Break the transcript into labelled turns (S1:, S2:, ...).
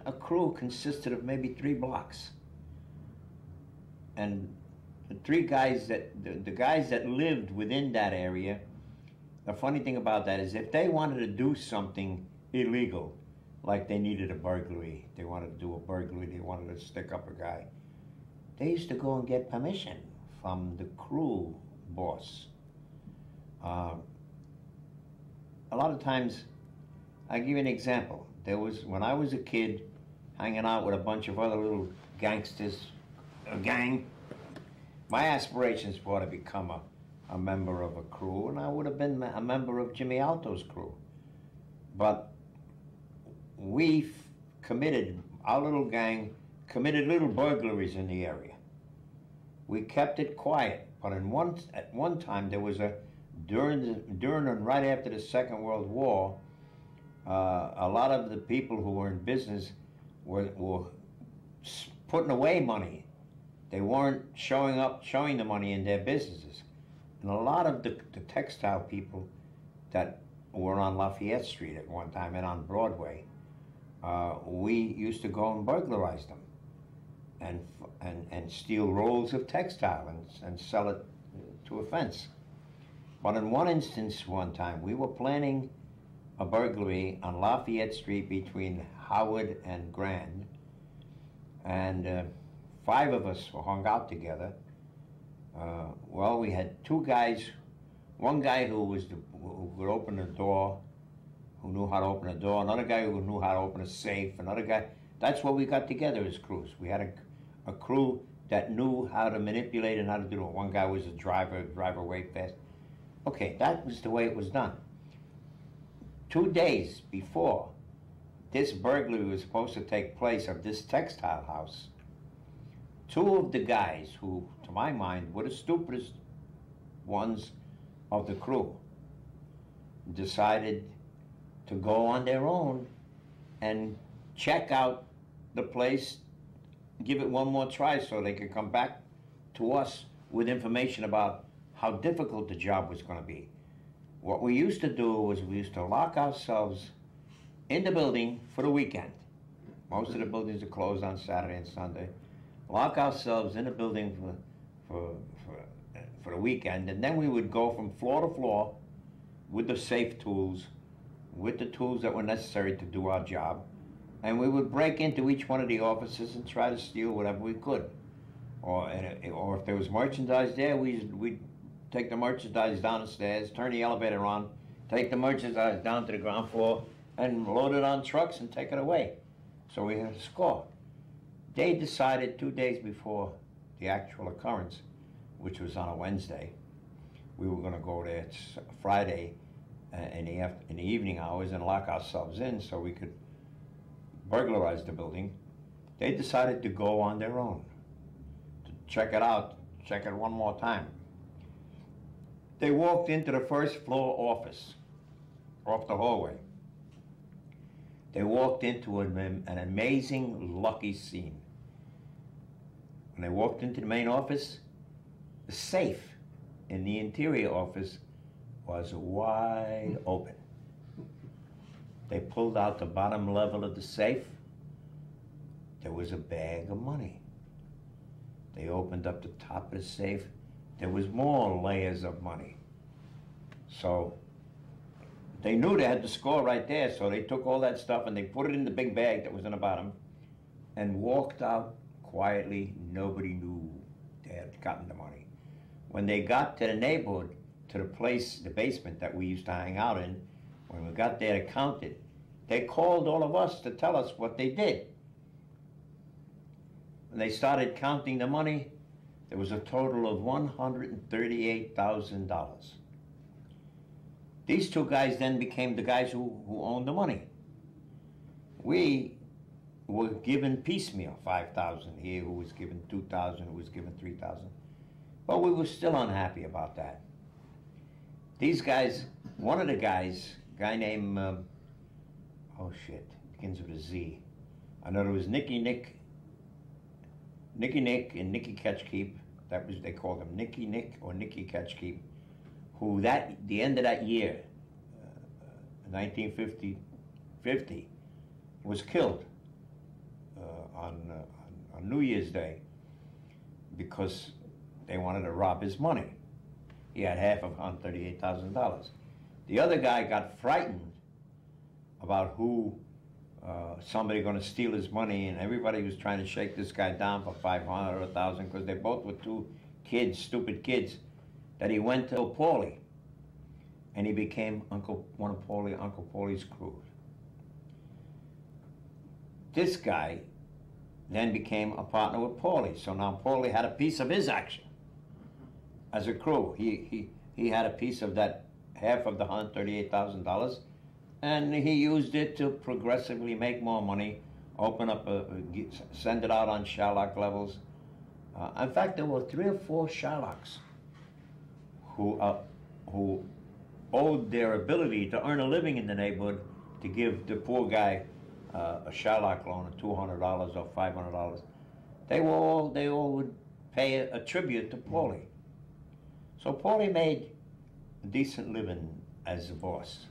S1: A crew consisted of maybe 3 blocks, and the three guys that the guys that lived within that area. The funny thing about that is, if they wanted to do something illegal, like they needed a burglary, they wanted to do a burglary, they wanted to stick up a guy, they used to go and get permission from the crew boss. Uh, a lot of times, I give you an example. There was, when I was a kid, hanging out with a bunch of other little gangsters, a gang. My aspirations were to become a member of a crew, and I would have been a member of Jimmy Alto's crew. But we committed, our little gang committed little burglaries in the area. We kept it quiet, but at one time there was during and right after the Second World War, a lot of the people who were in business were putting away money. They weren't showing the money in their businesses. And a lot of the textile people that were on Lafayette Street at one time and on Broadway, we used to go and burglarize them and steal rolls of textile and sell it to a fence. But in one instance, one time, we were planning a burglary on Lafayette Street between Howard and Grand, and 5 of us were hung out together. Well, we had 2 guys, one guy who could open the door, who knew how to open a door, another guy who knew how to open a safe, another guy. That's what we got together as crews. We had a crew that knew how to manipulate and how to do it. One guy was a driver way fast. Okay, that was the way it was done. 2 days before this burglary was supposed to take place of this textile house, 2 of the guys who, to my mind, were the stupidest ones of the crew, decided to go on their own and check out the place, give it one more try so they could come back to us with information about how difficult the job was going to be. What we used to do was we used to lock ourselves in the building for the weekend. Most of the buildings are closed on Saturday and Sunday. Lock ourselves in the building for the weekend, and then we would go from floor to floor with the safe tools, with the tools that were necessary to do our job, and we would break into each one of the offices and try to steal whatever we could. Or if there was merchandise there, we'd take the merchandise down the stairs, turn the elevator on, take the merchandise down to the ground floor, and load it on trucks and take it away. So we had a score. They decided 2 days before the actual occurrence, which was on a Wednesday, we were going to go there Friday in the evening hours and lock ourselves in so we could burglarize the building. They decided to go on their own to check it out, check it one more time. They walked into the first floor office off the hallway. They walked into an amazing, lucky scene. When they walked into the main office, the safe in the interior office was wide open. They pulled out the bottom level of the safe. There was a bag of money. They opened up the top of the safe. There was more layers of money. So they knew they had the score right there, so they took all that stuff and they put it in the big bag that was in the bottom and walked out quietly. Nobody knew they had gotten the money. When they got to the neighborhood, to the place, the basement that we used to hang out in, when we got there to count it, they called all of us to tell us what they did. When they started counting the money, there was a total of $138,000. These 2 guys then became the guys who owned the money. We were given piecemeal, 5,000 here, who was given 2,000, who was given 3,000. But we were still unhappy about that. These guys, one of the guys, a guy named, begins with a Z. I know there was Nicky Nick and Nicky Ketchkeep. That was, they called him Nicky Nick or Nicky Ketchkeep, who the end of that year, 1950, was killed on New Year's Day because they wanted to rob his money. He had half of $138,000. The other guy got frightened about who somebody going to steal his money, and everybody was trying to shake this guy down for 500 or 1,000 because they both were two kids, stupid kids, that he went to Paulie, and he became Uncle Paulie's crew. This guy then became a partner with Paulie, so now Paulie had a piece of his action as a crew. He had a piece of that half of the $138,000, and he used it to progressively make more money, open up send it out on Shylock levels. In fact, there were 3 or 4 Shylocks who owed their ability to earn a living in the neighborhood to give the poor guy a Shylock loan of $200 or $500. They all would pay a tribute to Paulie. So Paulie made a decent living as a boss.